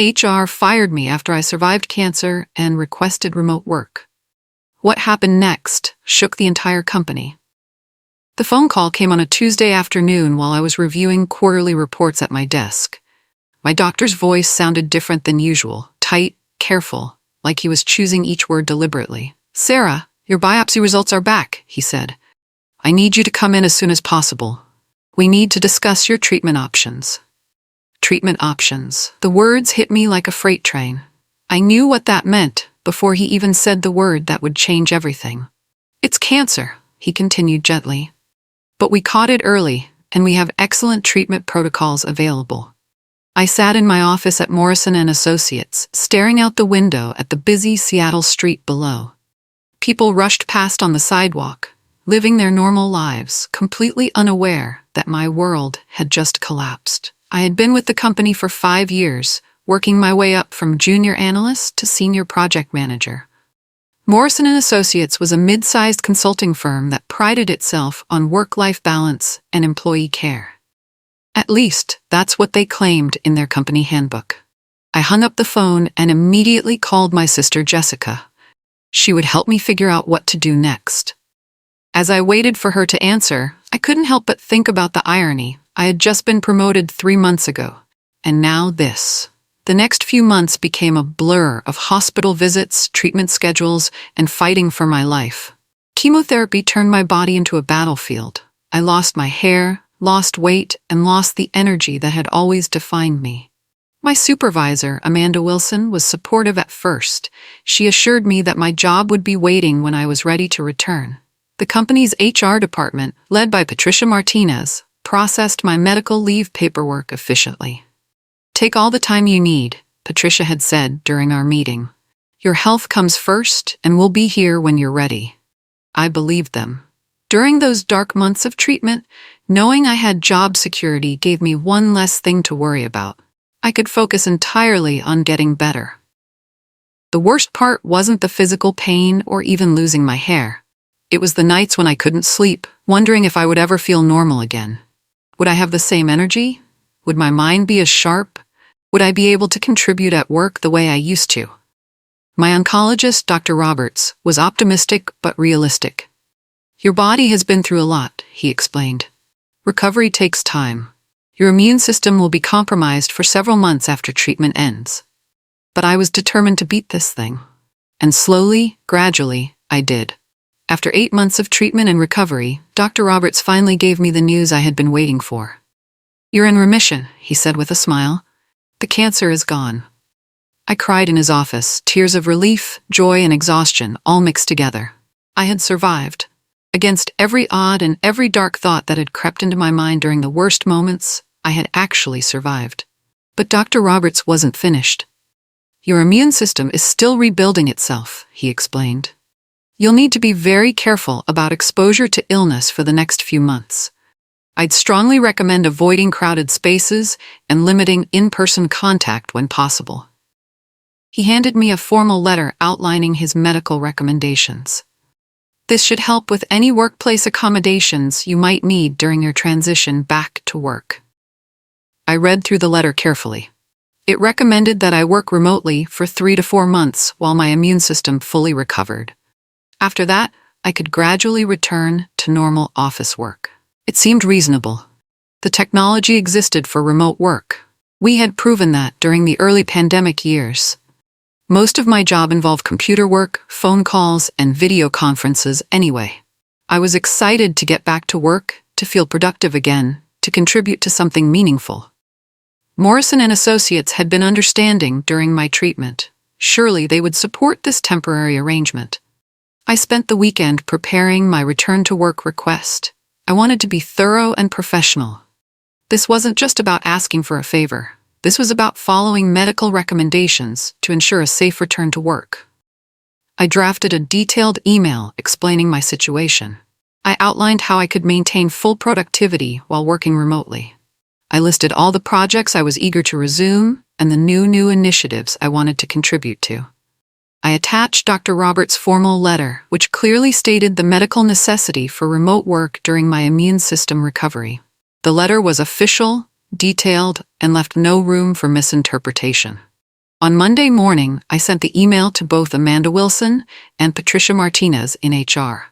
HR fired me after I survived cancer and requested remote work. What happened next shook the entire company. The phone call came on a Tuesday afternoon while I was reviewing quarterly reports at my desk. My doctor's voice sounded different than usual, tight, careful, like he was choosing each word deliberately. "Sarah, your biopsy results are back," he said. "I need you to come in as soon as possible. We need to discuss your treatment options." Treatment options. The words hit me like a freight train. I knew what that meant before he even said the word that would change everything. "It's cancer," he continued gently. "But we caught it early, and we have excellent treatment protocols available." I sat in my office at Morrison & Associates, staring out the window at the busy Seattle street below. People rushed past on the sidewalk, living their normal lives, completely unaware that my world had just collapsed. I had been with the company for 5 years, working my way up from junior analyst to senior project manager. Morrison & Associates was a mid-sized consulting firm that prided itself on work-life balance and employee care. At least, that's what they claimed in their company handbook. I hung up the phone and immediately called my sister Jessica. She would help me figure out what to do next. As I waited for her to answer, I couldn't help but think about the irony. I had just been promoted 3 months ago, and now this. The next few months became a blur of hospital visits, treatment schedules, and fighting for my life. Chemotherapy turned my body into a battlefield. I lost my hair, lost weight, and lost the energy that had always defined me. My supervisor, Amanda Wilson, was supportive at first. She assured me that my job would be waiting when I was ready to return. The company's HR department, led by Patricia Martinez, processed my medical leave paperwork efficiently. "Take all the time you need," Patricia had said during our meeting. "Your health comes first, and we'll be here when you're ready." I believed them. During those dark months of treatment, knowing I had job security gave me one less thing to worry about. I could focus entirely on getting better. The worst part wasn't the physical pain or even losing my hair. It was the nights when I couldn't sleep, wondering if I would ever feel normal again. Would I have the same energy? Would my mind be as sharp? Would I be able to contribute at work the way I used to? My oncologist, Dr. Roberts, was optimistic but realistic. "Your body has been through a lot," he explained. "Recovery takes time. Your immune system will be compromised for several months after treatment ends." But I was determined to beat this thing. And slowly, gradually, I did. After 8 months of treatment and recovery, Dr. Roberts finally gave me the news I had been waiting for. "You're in remission," he said with a smile. "The cancer is gone." I cried in his office, tears of relief, joy, and exhaustion all mixed together. I had survived. Against every odd and every dark thought that had crept into my mind during the worst moments, I had actually survived. But Dr. Roberts wasn't finished. "Your immune system is still rebuilding itself," he explained. "You'll need to be very careful about exposure to illness for the next few months. I'd strongly recommend avoiding crowded spaces and limiting in-person contact when possible." He handed me a formal letter outlining his medical recommendations. "This should help with any workplace accommodations you might need during your transition back to work." I read through the letter carefully. It recommended that I work remotely for 3 to 4 months while my immune system fully recovered. After that, I could gradually return to normal office work. It seemed reasonable. The technology existed for remote work. We had proven that during the early pandemic years. Most of my job involved computer work, phone calls, and video conferences anyway. I was excited to get back to work, to feel productive again, to contribute to something meaningful. Morrison & Associates had been understanding during my treatment. Surely they would support this temporary arrangement. I spent the weekend preparing my return-to-work request. I wanted to be thorough and professional. This wasn't just about asking for a favor. This was about following medical recommendations to ensure a safe return to work. I drafted a detailed email explaining my situation. I outlined how I could maintain full productivity while working remotely. I listed all the projects I was eager to resume and the new initiatives I wanted to contribute to. I attached Dr. Roberts' formal letter, which clearly stated the medical necessity for remote work during my immune system recovery. The letter was official, detailed, and left no room for misinterpretation. On Monday morning, I sent the email to both Amanda Wilson and Patricia Martinez in HR.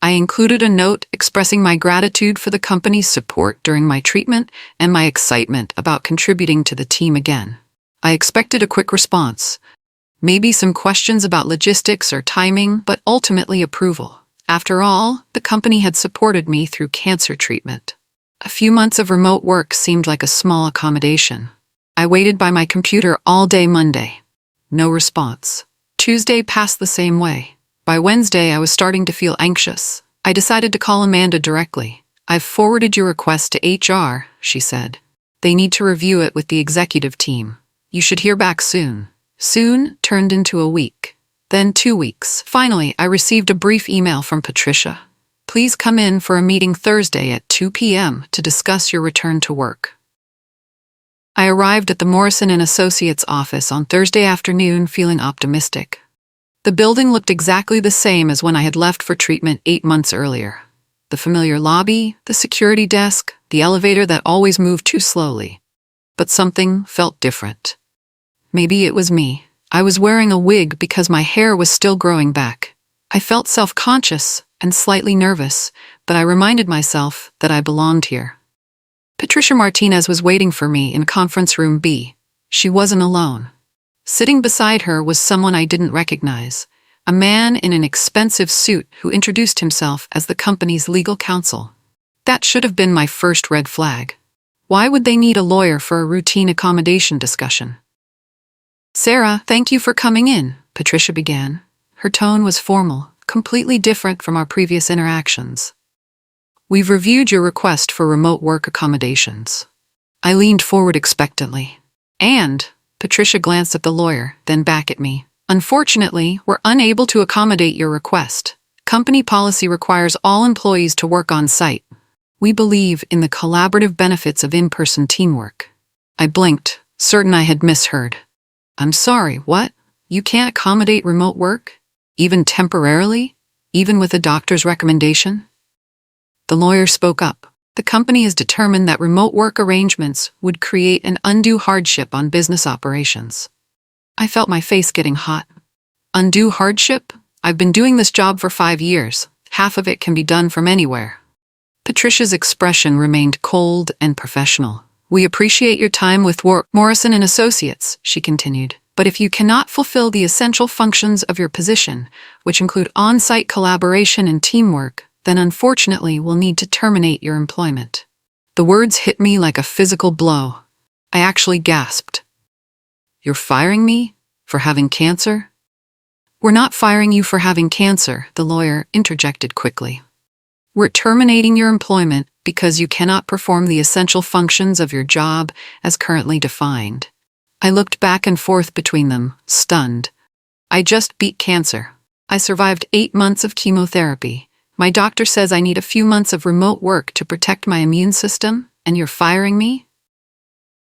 I included a note expressing my gratitude for the company's support during my treatment and my excitement about contributing to the team again. I expected a quick response, maybe some questions about logistics or timing, but ultimately approval. After all, the company had supported me through cancer treatment. A few months of remote work seemed like a small accommodation. I waited by my computer all day Monday. No response. Tuesday passed the same way. By Wednesday, I was starting to feel anxious. I decided to call Amanda directly. "I've forwarded your request to HR," she said. "They need to review it with the executive team. You should hear back soon." Soon turned into a week, then 2 weeks. Finally, I received a brief email from Patricia. "Please come in for a meeting Thursday at 2 p.m. to discuss your return to work." I arrived at the Morrison & Associates office on Thursday afternoon feeling optimistic. The building looked exactly the same as when I had left for treatment 8 months earlier. The familiar lobby, the security desk, the elevator that always moved too slowly. But something felt different. Maybe it was me. I was wearing a wig because my hair was still growing back. I felt self-conscious and slightly nervous, but I reminded myself that I belonged here. Patricia Martinez was waiting for me in conference room B. She wasn't alone. Sitting beside her was someone I didn't recognize, a man in an expensive suit who introduced himself as the company's legal counsel. That should have been my first red flag. Why would they need a lawyer for a routine accommodation discussion? "Sarah, thank you for coming in," Patricia began. Her tone was formal, completely different from our previous interactions. "We've reviewed your request for remote work accommodations." I leaned forward expectantly. "And," Patricia glanced at the lawyer, then back at me, "unfortunately, we're unable to accommodate your request. Company policy requires all employees to work on site. We believe in the collaborative benefits of in-person teamwork." I blinked, certain I had misheard. "I'm sorry, what? You can't accommodate remote work? Even temporarily? Even with a doctor's recommendation?" The lawyer spoke up. "The company has determined that remote work arrangements would create an undue hardship on business operations." I felt my face getting hot. Undue hardship? I've been doing this job for 5 years. Half of it can be done from anywhere. Patricia's expression remained cold and professional. "We appreciate your time with Morrison & Associates," she continued. "But if you cannot fulfill the essential functions of your position, which include on-site collaboration and teamwork, then unfortunately we'll need to terminate your employment." The words hit me like a physical blow. I actually gasped. "You're firing me? For having cancer?" "We're not firing you for having cancer," the lawyer interjected quickly. "We're terminating your employment because you cannot perform the essential functions of your job as currently defined." I looked back and forth between them, stunned. I just beat cancer. I survived 8 months of chemotherapy. My doctor says I need a few months of remote work to protect my immune system, and you're firing me?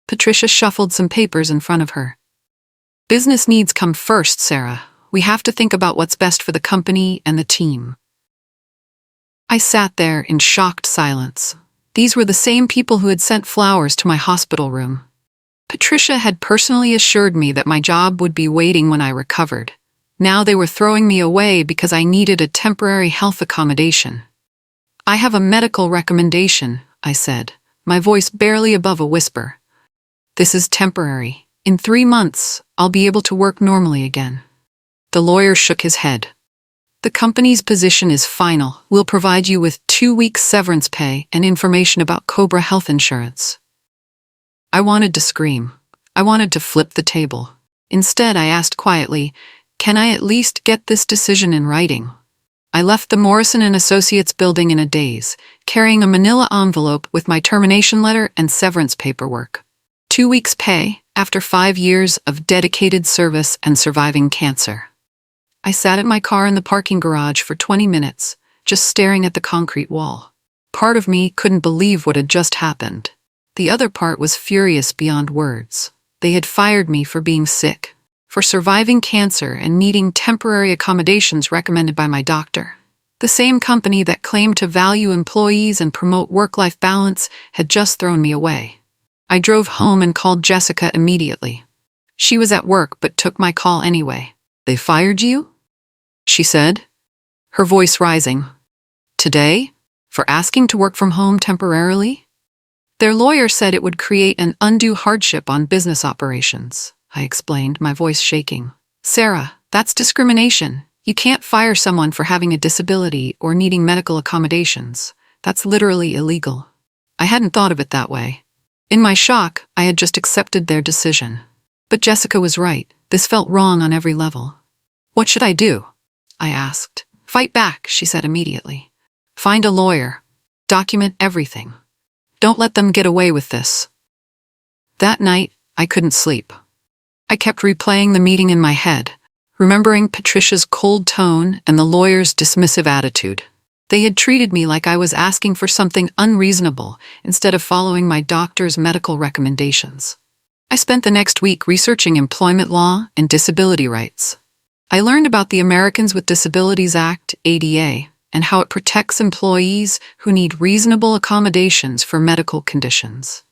Patricia shuffled some papers in front of her. "Business needs come first, Sarah. We have to think about what's best for the company and the team." I sat there in shocked silence. These were the same people who had sent flowers to my hospital room. Patricia had personally assured me that my job would be waiting when I recovered. Now they were throwing me away because I needed a temporary health accommodation. "I have a medical recommendation," I said, my voice barely above a whisper. "This is temporary. In 3 months, I'll be able to work normally again." The lawyer shook his head. "The company's position is final. We'll provide you with 2 weeks severance pay and information about Cobra health insurance." I wanted to scream. I wanted to flip the table. Instead, I asked quietly, "Can I at least get this decision in writing?" I left the Morrison & Associates building in a daze, carrying a manila envelope with my termination letter and severance paperwork. 2 weeks' pay after 5 years of dedicated service and surviving cancer. I sat at my car in the parking garage for 20 minutes, just staring at the concrete wall. Part of me couldn't believe what had just happened. The other part was furious beyond words. They had fired me for being sick, for surviving cancer and needing temporary accommodations recommended by my doctor. The same company that claimed to value employees and promote work-life balance had just thrown me away. I drove home and called Jessica immediately. She was at work but took my call anyway. "They fired you?" she said, her voice rising. "Today? For asking to work from home temporarily?" "Their lawyer said it would create an undue hardship on business operations," I explained, my voice shaking. "Sarah, that's discrimination. You can't fire someone for having a disability or needing medical accommodations. That's literally illegal." I hadn't thought of it that way. In my shock, I had just accepted their decision. But Jessica was right. This felt wrong on every level. "What should I do?" I asked. "Fight back," she said immediately. "Find a lawyer. Document everything. Don't let them get away with this." That night, I couldn't sleep. I kept replaying the meeting in my head, remembering Patricia's cold tone and the lawyer's dismissive attitude. They had treated me like I was asking for something unreasonable instead of following my doctor's medical recommendations. I spent the next week researching employment law and disability rights. I learned about the Americans with Disabilities Act, ADA, and how it protects employees who need reasonable accommodations for medical conditions.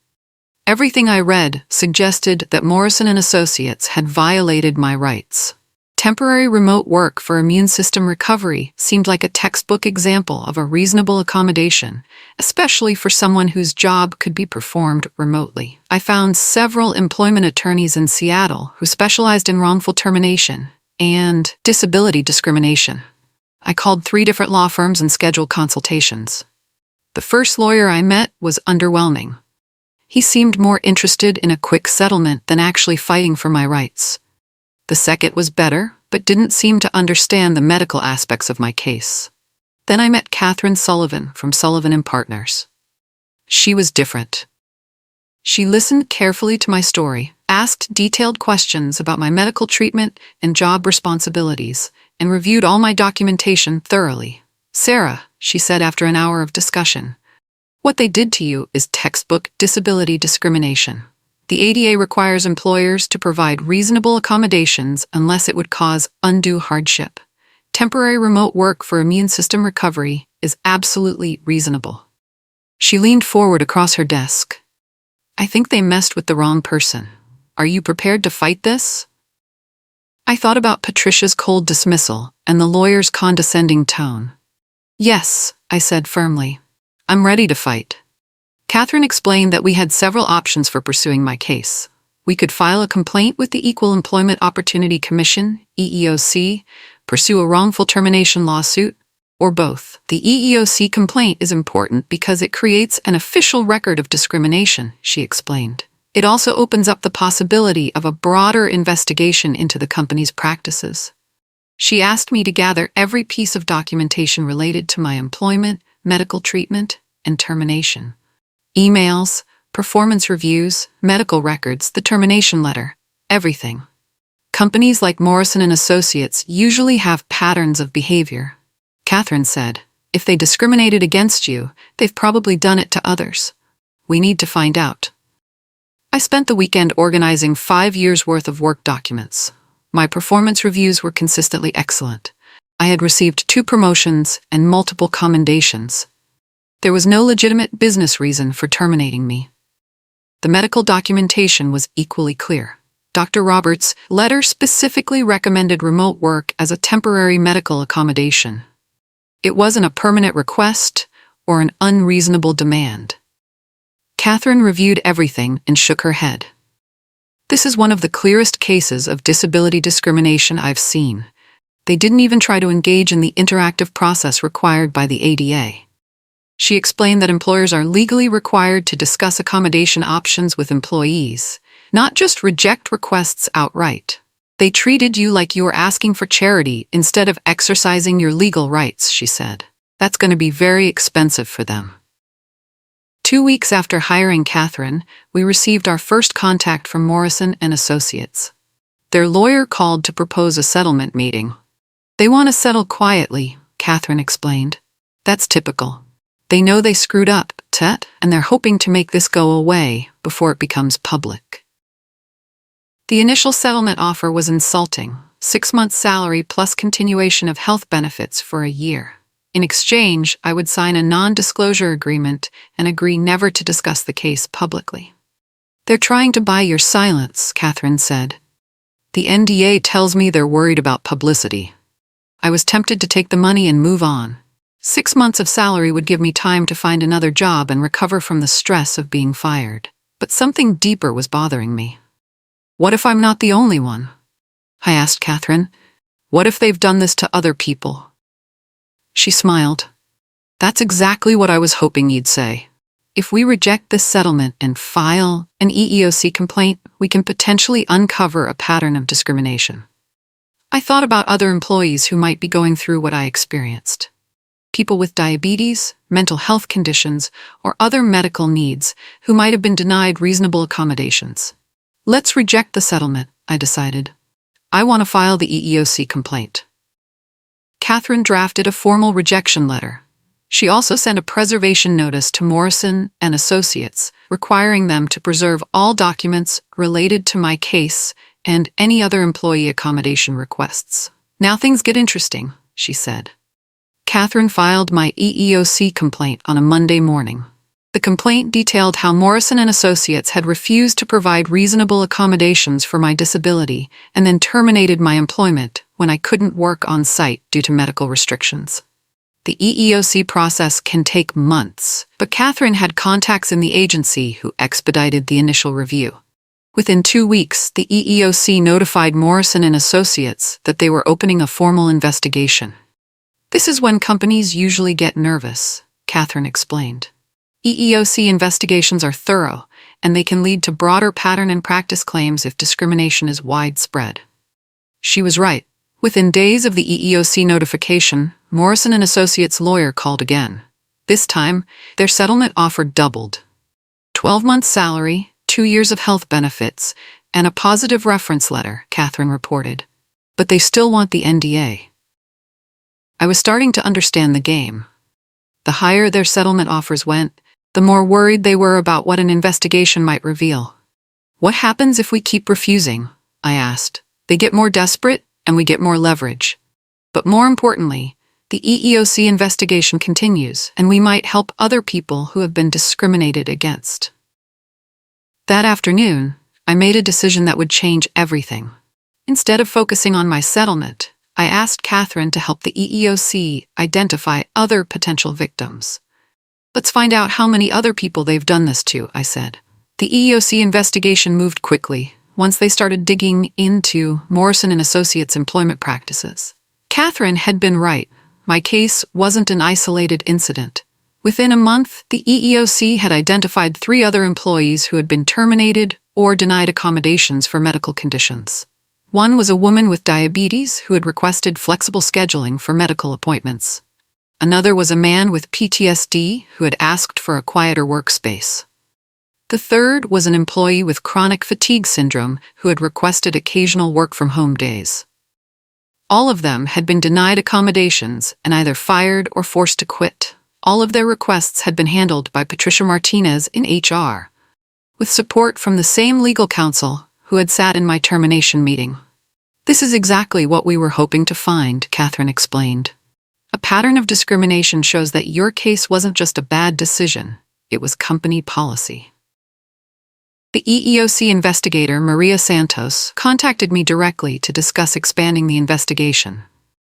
Everything I read suggested that Morrison & Associates had violated my rights. Temporary remote work for immune system recovery seemed like a textbook example of a reasonable accommodation, especially for someone whose job could be performed remotely. I found several employment attorneys in Seattle who specialized in wrongful termination and disability discrimination. I called 3 different law firms and scheduled consultations. The first lawyer I met was underwhelming. He seemed more interested in a quick settlement than actually fighting for my rights. The second was better, but didn't seem to understand the medical aspects of my case. Then I met Catherine Sullivan from Sullivan & Partners. She was different. She listened carefully to my story, asked detailed questions about my medical treatment and job responsibilities, and reviewed all my documentation thoroughly. "Sarah," she said after an hour of discussion, "what they did to you is textbook disability discrimination. The ADA requires employers to provide reasonable accommodations unless it would cause undue hardship. Temporary remote work for immune system recovery is absolutely reasonable." She leaned forward across her desk. "I think they messed with the wrong person. Are you prepared to fight this?" I thought about Patricia's cold dismissal and the lawyer's condescending tone. "Yes," I said firmly. "I'm ready to fight." Catherine explained that we had several options for pursuing my case. We could file a complaint with the Equal Employment Opportunity Commission, EEOC, pursue a wrongful termination lawsuit, or both. The EEOC complaint is important because it creates an official record of discrimination, she explained. It also opens up the possibility of a broader investigation into the company's practices. She asked me to gather every piece of documentation related to my employment, medical treatment, and termination. Emails, performance reviews, medical records, the termination letter, everything. Companies like Morrison & Associates usually have patterns of behavior. Catherine said, "If they discriminated against you, they've probably done it to others. We need to find out." I spent the weekend organizing 5 years' worth of work documents. My performance reviews were consistently excellent. I had received 2 promotions and multiple commendations. There was no legitimate business reason for terminating me. The medical documentation was equally clear. Dr. Roberts' letter specifically recommended remote work as a temporary medical accommodation. It wasn't a permanent request or an unreasonable demand. Catherine reviewed everything and shook her head. "This is one of the clearest cases of disability discrimination I've seen. They didn't even try to engage in the interactive process required by the ADA." She explained that employers are legally required to discuss accommodation options with employees, not just reject requests outright. "They treated you like you were asking for charity instead of exercising your legal rights," she said. "That's going to be very expensive for them." 2 weeks after hiring Catherine, we received our first contact from Morrison & Associates. Their lawyer called to propose a settlement meeting. "They want to settle quietly," Catherine explained. "That's typical. They know they screwed up, and they're hoping to make this go away before it becomes public." The initial settlement offer was insulting: 6 months' salary plus continuation of health benefits for a year. In exchange, I would sign a non-disclosure agreement and agree never to discuss the case publicly. "They're trying to buy your silence," Catherine said. The NDA tells me they're worried about publicity. I was tempted to take the money and move on. 6 months of salary would give me time to find another job and recover from the stress of being fired. But something deeper was bothering me. What if I'm not the only one? I asked Catherine. What if they've done this to other people? She smiled. That's exactly what I was hoping you'd say. If we reject this settlement and file an EEOC complaint, we can potentially uncover a pattern of discrimination. I thought about other employees who might be going through what I experienced. People with diabetes, mental health conditions, or other medical needs who might have been denied reasonable accommodations. Let's reject the settlement, I decided. I want to file the EEOC complaint. Catherine drafted a formal rejection letter. She also sent a preservation notice to Morrison and Associates, requiring them to preserve all documents related to my case and any other employee accommodation requests. Now things get interesting, she said. Catherine filed my EEOC complaint on a Monday morning. The complaint detailed how Morrison and Associates had refused to provide reasonable accommodations for my disability and then terminated my employment when I couldn't work on site due to medical restrictions. The EEOC process can take months, but Catherine had contacts in the agency who expedited the initial review. Within 2 weeks, the EEOC notified Morrison and Associates that they were opening a formal investigation. This is when companies usually get nervous, Catherine explained. EEOC investigations are thorough, and they can lead to broader pattern and practice claims if discrimination is widespread. She was right. Within days of the EEOC notification, Morrison and Associates' lawyer called again. This time, their settlement offer doubled. 12 months' salary, 2 years of health benefits, and a positive reference letter, Catherine reported. But they still want the NDA. I was starting to understand the game. The higher their settlement offers went, the more worried they were about what an investigation might reveal. What happens if we keep refusing? I asked. They get more desperate, and we get more leverage. But more importantly, the EEOC investigation continues, and we might help other people who have been discriminated against. That afternoon, I made a decision that would change everything. Instead of focusing on my settlement, I asked Catherine to help the EEOC identify other potential victims. Let's find out how many other people they've done this to, I said. The EEOC investigation moved quickly once they started digging into Morrison and Associates' employment practices. Catherine had been right. My case wasn't an isolated incident. Within a month, the EEOC had identified 3 other employees who had been terminated or denied accommodations for medical conditions. One was a woman with diabetes who had requested flexible scheduling for medical appointments. Another was a man with PTSD who had asked for a quieter workspace. The third was an employee with chronic fatigue syndrome who had requested occasional work-from-home days. All of them had been denied accommodations and either fired or forced to quit. All of their requests had been handled by Patricia Martinez in HR, with support from the same legal counsel who had sat in my termination meeting. This is exactly what we were hoping to find, Catherine explained. A pattern of discrimination shows that your case wasn't just a bad decision, it was company policy. The EEOC investigator, Maria Santos, contacted me directly to discuss expanding the investigation.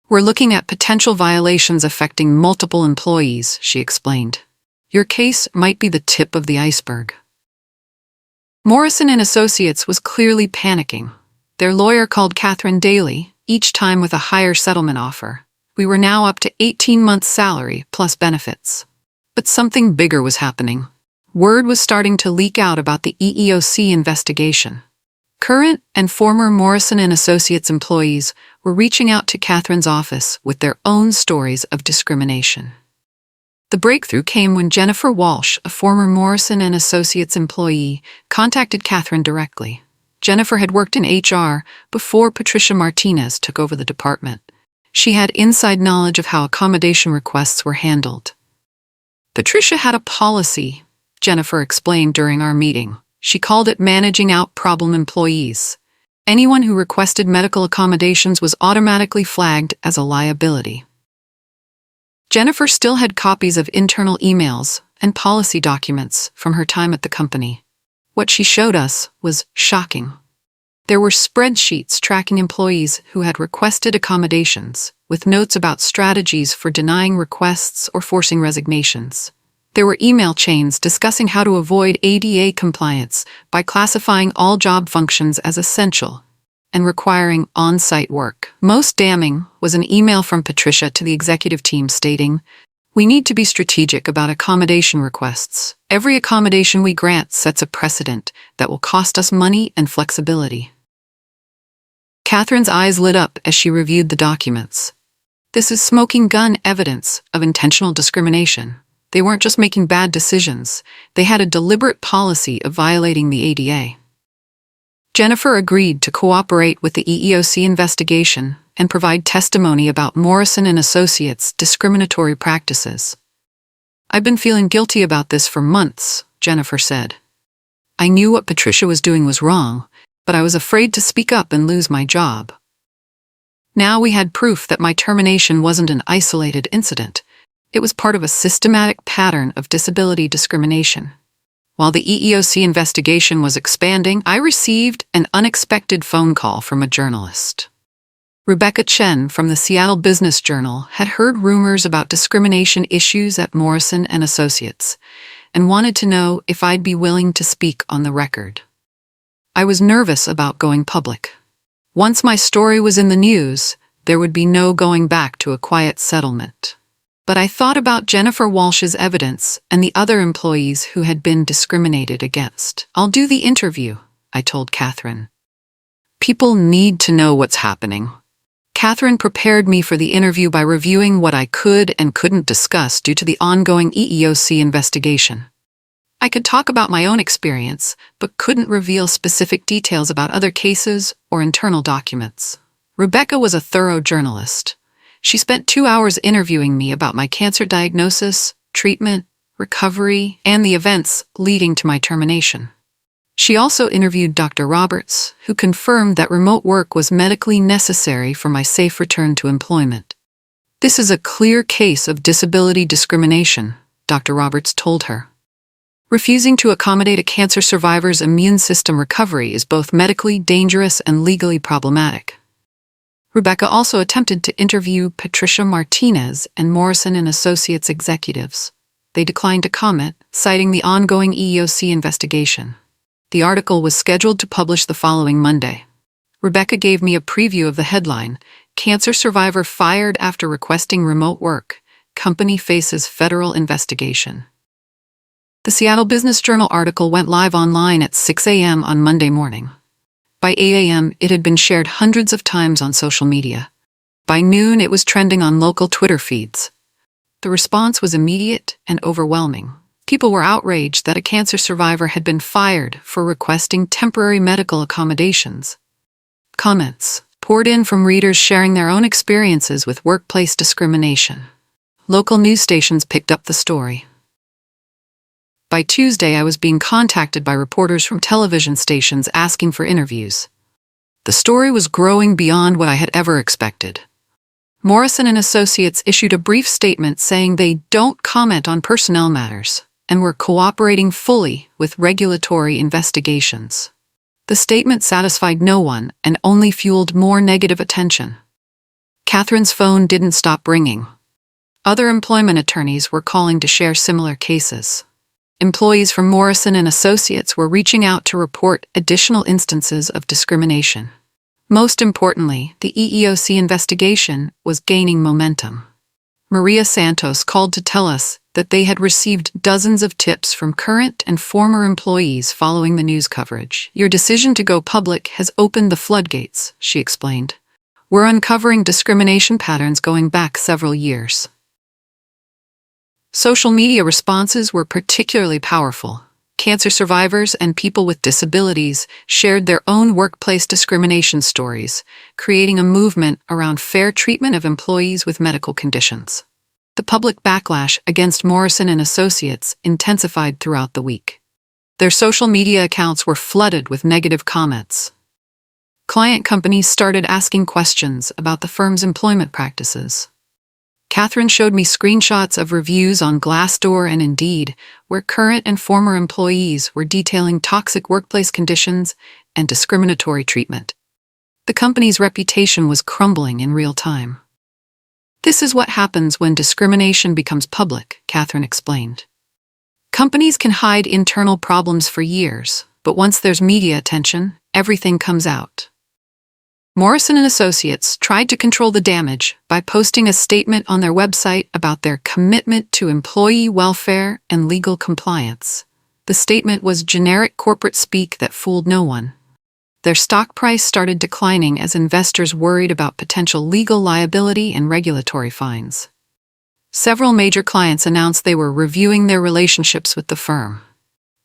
We're looking at potential violations affecting multiple employees, she explained. Your case might be the tip of the iceberg. Morrison and Associates was clearly panicking. Their lawyer called Catherine daily, each time with a higher settlement offer. We were now up to 18 months' salary plus benefits. But something bigger was happening. Word was starting to leak out about the EEOC investigation. Current and former Morrison and Associates employees were reaching out to Catherine's office with their own stories of discrimination. The breakthrough came when Jennifer Walsh, a former Morrison and Associates employee, contacted Catherine directly. Jennifer had worked in HR before Patricia Martinez took over the department. She had inside knowledge of how accommodation requests were handled. Patricia had a policy, Jennifer explained during our meeting. She called it managing out problem employees. Anyone who requested medical accommodations was automatically flagged as a liability. Jennifer still had copies of internal emails and policy documents from her time at the company. What she showed us was shocking. There were spreadsheets tracking employees who had requested accommodations, with notes about strategies for denying requests or forcing resignations. There were email chains discussing how to avoid ADA compliance by classifying all job functions as essential and requiring on-site work. Most damning was an email from Patricia to the executive team stating, "We need to be strategic about accommodation requests. Every accommodation we grant sets a precedent that will cost us money and flexibility." Catherine's eyes lit up as she reviewed the documents. This is smoking gun evidence of intentional discrimination. They weren't just making bad decisions, they had a deliberate policy of violating the ADA. Jennifer agreed to cooperate with the EEOC investigation and provide testimony about Morrison and Associates' discriminatory practices. "I've been feeling guilty about this for months," Jennifer said. "I knew what Patricia was doing was wrong, but I was afraid to speak up and lose my job." Now we had proof that my termination wasn't an isolated incident. It was part of a systematic pattern of disability discrimination. While the EEOC investigation was expanding, I received an unexpected phone call from a journalist. Rebecca Chen from the Seattle Business Journal had heard rumors about discrimination issues at Morrison and Associates and wanted to know if I'd be willing to speak on the record. I was nervous about going public. Once my story was in the news, there would be no going back to a quiet settlement. But I thought about Jennifer Walsh's evidence and the other employees who had been discriminated against. "I'll do the interview," I told Catherine. "People need to know what's happening." Catherine prepared me for the interview by reviewing what I could and couldn't discuss due to the ongoing EEOC investigation. I could talk about my own experience, but couldn't reveal specific details about other cases or internal documents. Rebecca was a thorough journalist. She spent 2 hours interviewing me about my cancer diagnosis, treatment, recovery, and the events leading to my termination. She also interviewed Dr. Roberts, who confirmed that remote work was medically necessary for my safe return to employment. "This is a clear case of disability discrimination," Dr. Roberts told her. "Refusing to accommodate a cancer survivor's immune system recovery is both medically dangerous and legally problematic." Rebecca also attempted to interview Patricia Martinez and Morrison and Associates executives. They declined to comment, citing the ongoing EEOC investigation. The article was scheduled to publish the following Monday. Rebecca gave me a preview of the headline, "Cancer Survivor Fired After Requesting Remote Work. Company Faces Federal Investigation." The Seattle Business Journal article went live online at 6 a.m. on Monday morning. By 8 a.m., it had been shared hundreds of times on social media. By noon, it was trending on local Twitter feeds. The response was immediate and overwhelming. People were outraged that a cancer survivor had been fired for requesting temporary medical accommodations. Comments poured in from readers sharing their own experiences with workplace discrimination. Local news stations picked up the story. By Tuesday, I was being contacted by reporters from television stations asking for interviews. The story was growing beyond what I had ever expected. Morrison and Associates issued a brief statement saying they don't comment on personnel matters and were cooperating fully with regulatory investigations. The statement satisfied no one and only fueled more negative attention. Catherine's phone didn't stop ringing. Other employment attorneys were calling to share similar cases. Employees from Morrison and Associates were reaching out to report additional instances of discrimination. Most importantly, the EEOC investigation was gaining momentum. Maria Santos called to tell us that they had received dozens of tips from current and former employees following the news coverage. "Your decision to go public has opened the floodgates," she explained. "We're uncovering discrimination patterns going back several years." Social media responses were particularly powerful. Cancer survivors and people with disabilities shared their own workplace discrimination stories, creating a movement around fair treatment of employees with medical conditions. The public backlash against Morrison and Associates intensified throughout the week. Their social media accounts were flooded with negative comments. Client companies started asking questions about the firm's employment practices. Catherine showed me screenshots of reviews on Glassdoor and Indeed, where current and former employees were detailing toxic workplace conditions and discriminatory treatment. The company's reputation was crumbling in real time. This is what happens when discrimination becomes public, Catherine explained. Companies can hide internal problems for years, but once there's media attention, everything comes out. Morrison & Associates tried to control the damage by posting a statement on their website about their commitment to employee welfare and legal compliance. The statement was generic corporate speak that fooled no one. Their stock price started declining as investors worried about potential legal liability and regulatory fines. Several major clients announced they were reviewing their relationships with the firm.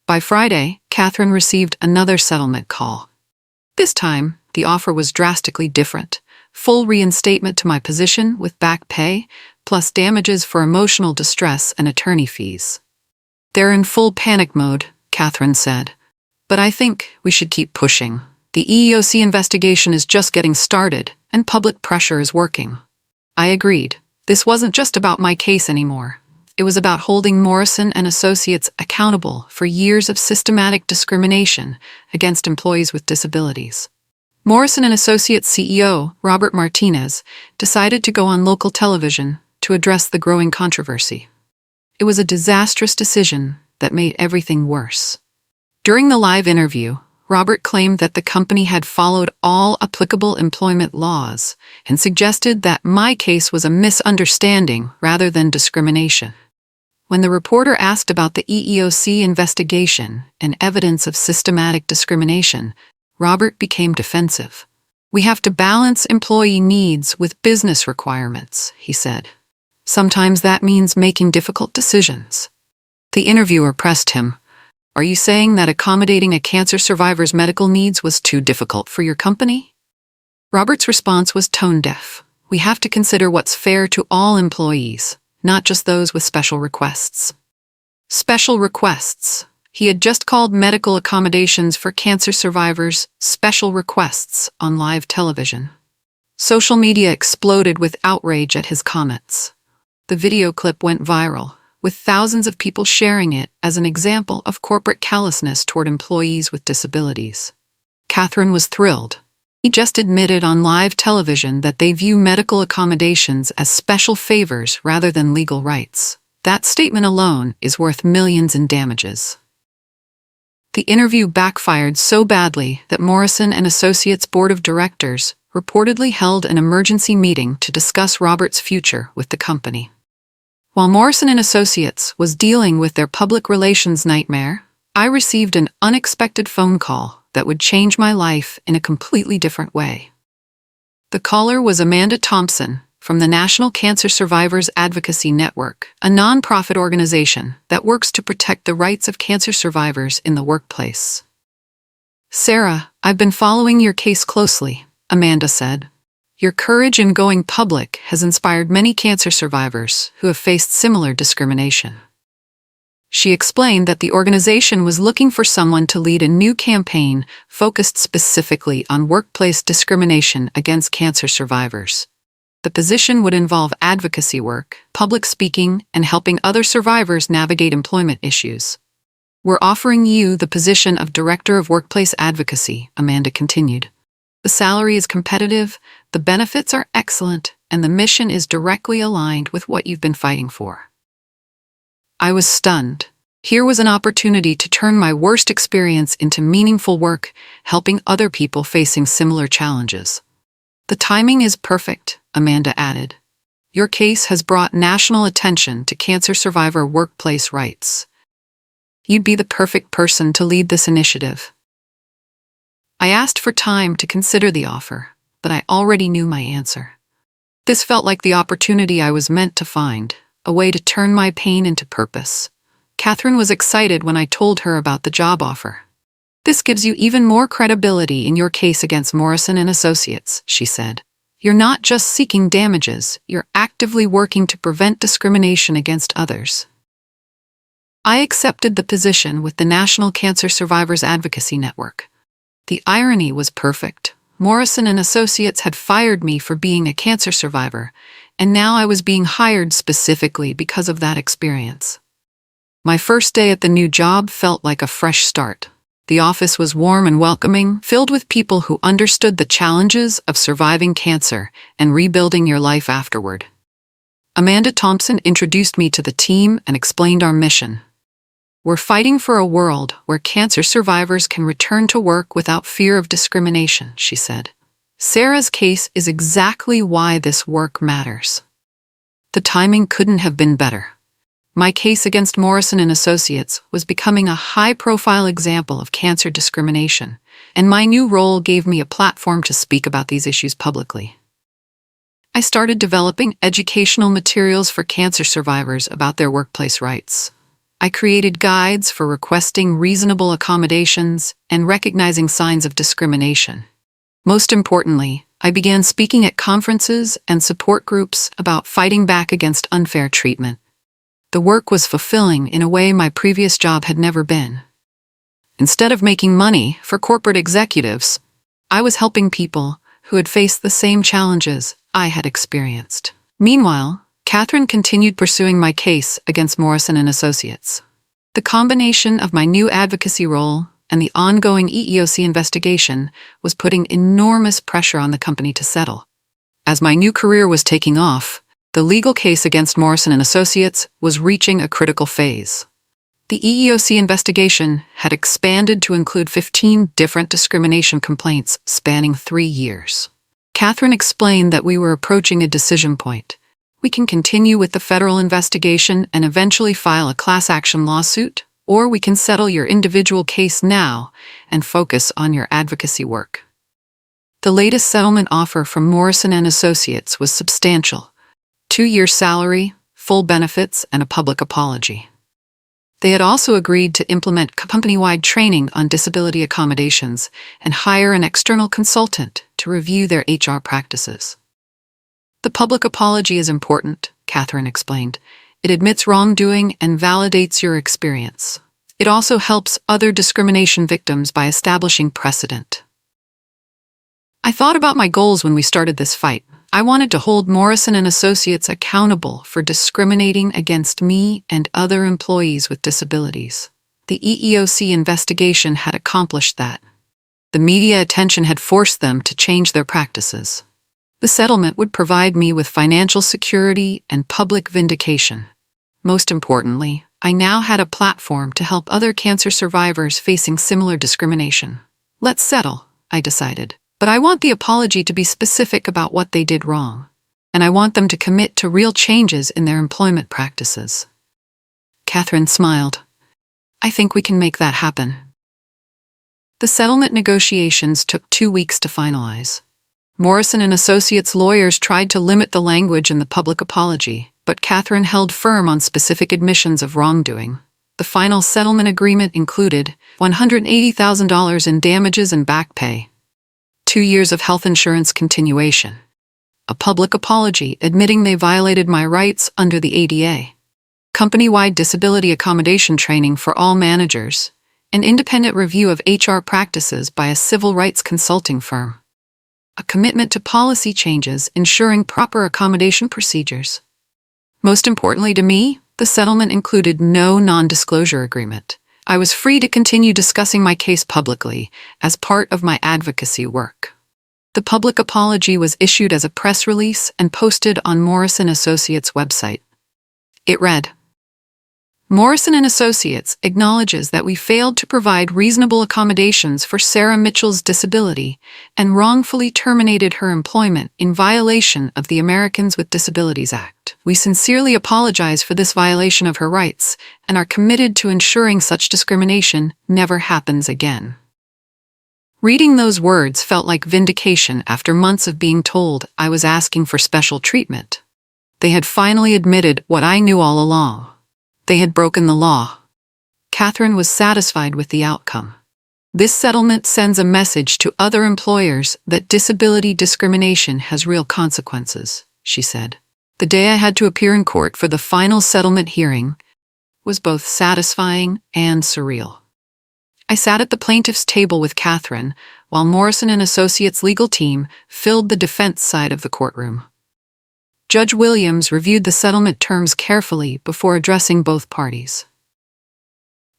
By Friday, Catherine received another settlement call. This time, the offer was drastically different. Full reinstatement to my position with back pay, plus damages for emotional distress and attorney fees. They're in full panic mode, Catherine said. But I think we should keep pushing. The EEOC investigation is just getting started, and public pressure is working. I agreed. This wasn't just about my case anymore. It was about holding Morrison & Associates accountable for years of systematic discrimination against employees with disabilities. Morrison & Associates CEO, Robert Martinez, decided to go on local television to address the growing controversy. It was a disastrous decision that made everything worse. During the live interview, Robert claimed that the company had followed all applicable employment laws and suggested that my case was a misunderstanding rather than discrimination. When the reporter asked about the EEOC investigation and evidence of systematic discrimination, Robert became defensive. "We have to balance employee needs with business requirements," he said. "Sometimes that means making difficult decisions." The interviewer pressed him. "Are you saying that accommodating a cancer survivor's medical needs was too difficult for your company?" Robert's response was tone-deaf. "We have to consider what's fair to all employees, not just those with special requests." Special requests. He had just called medical accommodations for cancer survivors special requests on live television. Social media exploded with outrage at his comments. The video clip went viral, with thousands of people sharing it as an example of corporate callousness toward employees with disabilities. Catherine was thrilled. He just admitted on live television that they view medical accommodations as special favors rather than legal rights. That statement alone is worth millions in damages. The interview backfired so badly that Morrison & Associates' board of directors reportedly held an emergency meeting to discuss Robert's future with the company. While Morrison & Associates was dealing with their public relations nightmare, I received an unexpected phone call that would change my life in a completely different way. The caller was Amanda Thompson from the National Cancer Survivors Advocacy Network, a nonprofit organization that works to protect the rights of cancer survivors in the workplace. "Sarah, I've been following your case closely," Amanda said. "Your courage in going public has inspired many cancer survivors who have faced similar discrimination." She explained that the organization was looking for someone to lead a new campaign focused specifically on workplace discrimination against cancer survivors. The position would involve advocacy work, public speaking, and helping other survivors navigate employment issues. "We're offering you the position of Director of Workplace Advocacy," Amanda continued. "The salary is competitive, the benefits are excellent, and the mission is directly aligned with what you've been fighting for." I was stunned. Here was an opportunity to turn my worst experience into meaningful work, helping other people facing similar challenges. "The timing is perfect," Amanda added. "Your case has brought national attention to cancer survivor workplace rights. You'd be the perfect person to lead this initiative." I asked for time to consider the offer, but I already knew my answer. This felt like the opportunity I was meant to find, a way to turn my pain into purpose. Catherine was excited when I told her about the job offer. "This gives you even more credibility in your case against Morrison & Associates," she said. "You're not just seeking damages, you're actively working to prevent discrimination against others." I accepted the position with the National Cancer Survivors Advocacy Network. The irony was perfect. Morrison & Associates had fired me for being a cancer survivor, and now I was being hired specifically because of that experience. My first day at the new job felt like a fresh start. The office was warm and welcoming, filled with people who understood the challenges of surviving cancer and rebuilding your life afterward. Amanda Thompson introduced me to the team and explained our mission. We're fighting for a world where cancer survivors can return to work without fear of discrimination, she said. Sarah's case is exactly why this work matters. The timing couldn't have been better. My case against Morrison & Associates was becoming a high-profile example of cancer discrimination, and my new role gave me a platform to speak about these issues publicly. I started developing educational materials for cancer survivors about their workplace rights. I created guides for requesting reasonable accommodations and recognizing signs of discrimination. Most importantly, I began speaking at conferences and support groups about fighting back against unfair treatment. The work was fulfilling in a way my previous job had never been. Instead of making money for corporate executives, I was helping people who had faced the same challenges I had experienced. Meanwhile, Catherine continued pursuing my case against Morrison & Associates. The combination of my new advocacy role and the ongoing EEOC investigation was putting enormous pressure on the company to settle. As my new career was taking off, the legal case against Morrison & Associates was reaching a critical phase. The EEOC investigation had expanded to include 15 different discrimination complaints spanning 3 years. Catherine explained that we were approaching a decision point. We can continue with the federal investigation and eventually file a class action lawsuit, or we can settle your individual case now and focus on your advocacy work. The latest settlement offer from Morrison & Associates was substantial. 2-year salary, full benefits, and a public apology. They had also agreed to implement company-wide training on disability accommodations and hire an external consultant to review their HR practices. The public apology is important, Catherine explained. It admits wrongdoing and validates your experience. It also helps other discrimination victims by establishing precedent. I thought about my goals when we started this fight. I wanted to hold Morrison & Associates accountable for discriminating against me and other employees with disabilities. The EEOC investigation had accomplished that. The media attention had forced them to change their practices. The settlement would provide me with financial security and public vindication. Most importantly, I now had a platform to help other cancer survivors facing similar discrimination. Let's settle, I decided. But I want the apology to be specific about what they did wrong, and I want them to commit to real changes in their employment practices. Catherine smiled. I think we can make that happen. The settlement negotiations took 2 weeks to finalize. Morrison & Associates lawyers tried to limit the language in the public apology, but Catherine held firm on specific admissions of wrongdoing. The final settlement agreement included $180,000 in damages and back pay, 2 years of health insurance continuation, a public apology admitting they violated my rights under the ADA, company-wide disability accommodation training for all managers, an independent review of HR practices by a civil rights consulting firm, a commitment to policy changes ensuring proper accommodation procedures. Most importantly to me, the settlement included no non-disclosure agreement. I was free to continue discussing my case publicly as part of my advocacy work. The public apology was issued as a press release and posted on Morrison Associates' website. It read, Morrison & Associates acknowledges that we failed to provide reasonable accommodations for Sarah Mitchell's disability and wrongfully terminated her employment in violation of the Americans with Disabilities Act. We sincerely apologize for this violation of her rights and are committed to ensuring such discrimination never happens again. Reading those words felt like vindication after months of being told I was asking for special treatment. They had finally admitted what I knew all along. They had broken the law. Catherine was satisfied with the outcome. This settlement sends a message to other employers that disability discrimination has real consequences, she said. The day I had to appear in court for the final settlement hearing was both satisfying and surreal. I sat at the plaintiff's table with Catherine while Morrison & Associates' legal team filled the defense side of the courtroom. Judge Williams reviewed the settlement terms carefully before addressing both parties.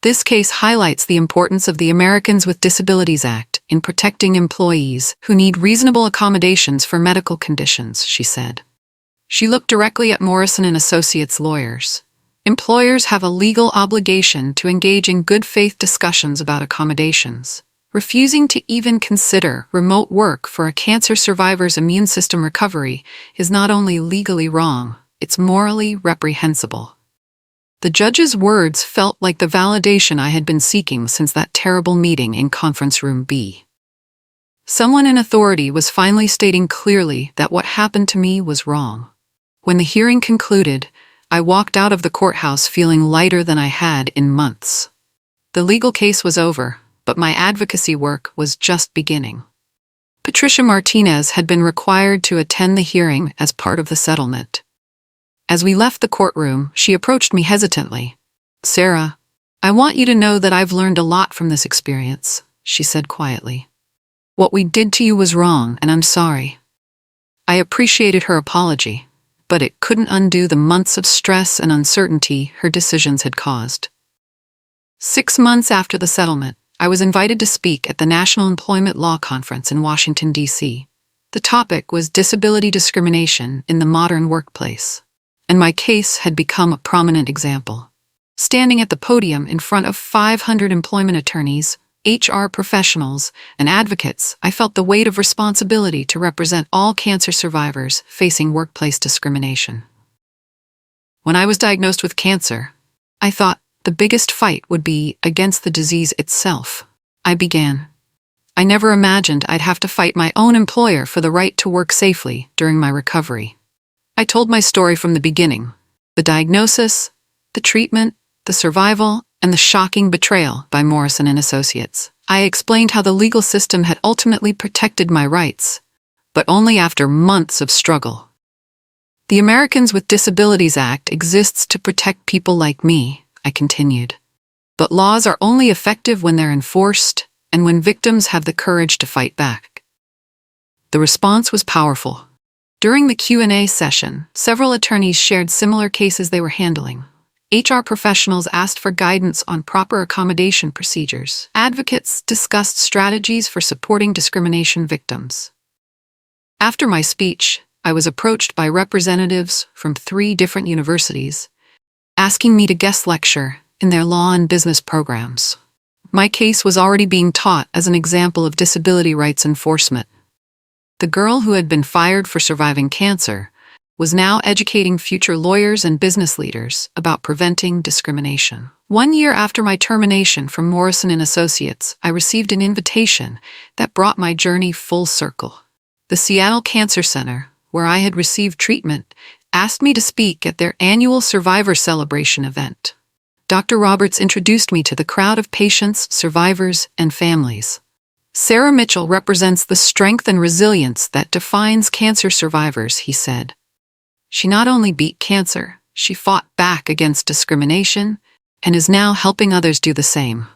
This case highlights the importance of the Americans with Disabilities Act in protecting employees who need reasonable accommodations for medical conditions, she said. She looked directly at Morrison and Associates lawyers. Employers have a legal obligation to engage in good faith discussions about accommodations. Refusing to even consider remote work for a cancer survivor's immune system recovery is not only legally wrong, it's morally reprehensible. The judge's words felt like the validation I had been seeking since that terrible meeting in Conference Room B. Someone in authority was finally stating clearly that what happened to me was wrong. When the hearing concluded, I walked out of the courthouse feeling lighter than I had in months. The legal case was over, but my advocacy work was just beginning. Patricia Martinez had been required to attend the hearing as part of the settlement. As we left the courtroom, she approached me hesitantly. "Sarah, I want you to know that I've learned a lot from this experience," she said quietly. "What we did to you was wrong, and I'm sorry." I appreciated her apology, but it couldn't undo the months of stress and uncertainty her decisions had caused. 6 months after the settlement, I was invited to speak at the National Employment Law Conference in Washington, D.C. The topic was disability discrimination in the modern workplace, and my case had become a prominent example. Standing at the podium in front of 500 employment attorneys, HR professionals, and advocates, I felt the weight of responsibility to represent all cancer survivors facing workplace discrimination. When I was diagnosed with cancer, I thought the biggest fight would be against the disease itself. I began. I never imagined I'd have to fight my own employer for the right to work safely during my recovery. I told my story from the beginning: the diagnosis, the treatment, the survival, and the shocking betrayal by Morrison and Associates. I explained how the legal system had ultimately protected my rights, but only after months of struggle. The Americans with Disabilities Act exists to protect people like me, I continued. But laws are only effective when they're enforced and when victims have the courage to fight back. The response was powerful. During the Q&A session, several attorneys shared similar cases they were handling. HR professionals asked for guidance on proper accommodation procedures. Advocates discussed strategies for supporting discrimination victims. After my speech, I was approached by representatives from 3 different universities, asking me to guest lecture in their law and business programs. My case was already being taught as an example of disability rights enforcement. The girl who had been fired for surviving cancer was now educating future lawyers and business leaders about preventing discrimination. 1 year after my termination from Morrison and Associates, I received an invitation that brought my journey full circle. The Seattle Cancer Center, where I had received treatment, asked me to speak at their annual Survivor Celebration event. Dr. Roberts introduced me to the crowd of patients, survivors, and families. "Sarah Mitchell represents the strength and resilience that defines cancer survivors," he said. "She not only beat cancer, she fought back against discrimination and is now helping others do the same."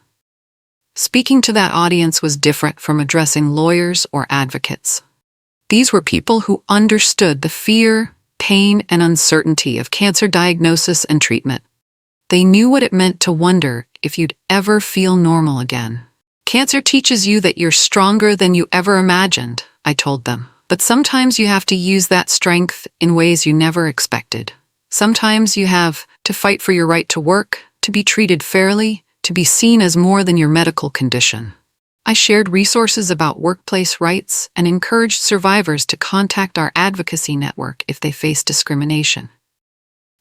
Speaking to that audience was different from addressing lawyers or advocates. These were people who understood the fear, pain, and uncertainty of cancer diagnosis and treatment. They knew what it meant to wonder if you'd ever feel normal again. "Cancer teaches you that you're stronger than you ever imagined," I told them. "But sometimes you have to use that strength in ways you never expected. Sometimes you have to fight for your right to work, to be treated fairly, to be seen as more than your medical condition." I shared resources about workplace rights and encouraged survivors to contact our advocacy network if they face discrimination.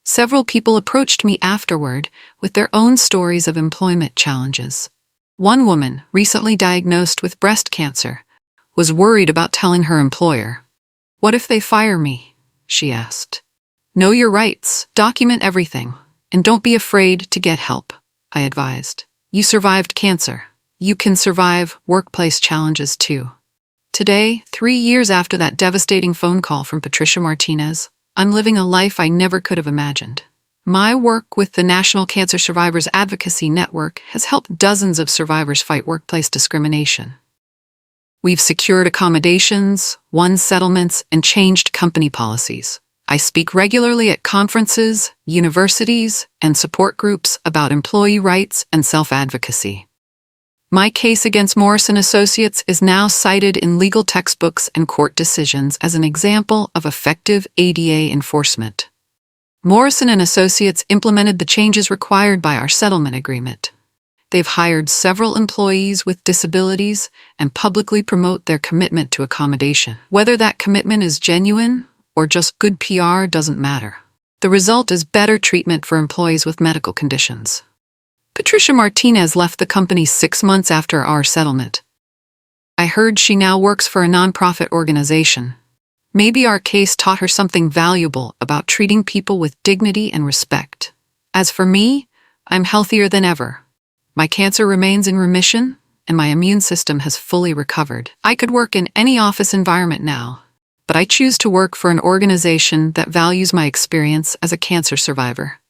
Several people approached me afterward with their own stories of employment challenges. One woman, recently diagnosed with breast cancer, was worried about telling her employer. "What if they fire me?" she asked. "Know your rights, document everything, and don't be afraid to get help," I advised. "You survived cancer. You can survive workplace challenges too." Today, 3 years after that devastating phone call from Patricia Martinez, I'm living a life I never could have imagined. My work with the National Cancer Survivors Advocacy Network has helped dozens of survivors fight workplace discrimination. We've secured accommodations, won settlements, and changed company policies. I speak regularly at conferences, universities, and support groups about employee rights and self-advocacy. My case against Morrison Associates is now cited in legal textbooks and court decisions as an example of effective ADA enforcement. Morrison and Associates implemented the changes required by our settlement agreement. They've hired several employees with disabilities and publicly promote their commitment to accommodation. Whether that commitment is genuine or just good PR doesn't matter. The result is better treatment for employees with medical conditions. Patricia Martinez left the company 6 months after our settlement. I heard she now works for a nonprofit organization. Maybe our case taught her something valuable about treating people with dignity and respect. As for me, I'm healthier than ever. My cancer remains in remission, and my immune system has fully recovered. I could work in any office environment now, but I choose to work for an organization that values my experience as a cancer survivor.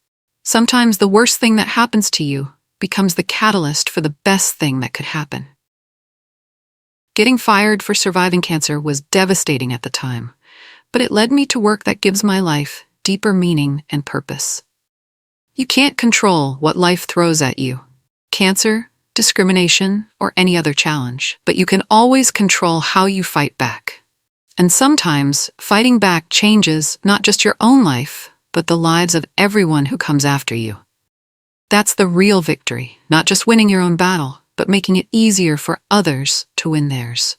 Sometimes the worst thing that happens to you becomes the catalyst for the best thing that could happen. Getting fired for surviving cancer was devastating at the time, but it led me to work that gives my life deeper meaning and purpose. You can't control what life throws at you, cancer, discrimination, or any other challenge, but you can always control how you fight back. And sometimes, fighting back changes not just your own life, but the lives of everyone who comes after you. That's the real victory, not just winning your own battle, but making it easier for others to win theirs.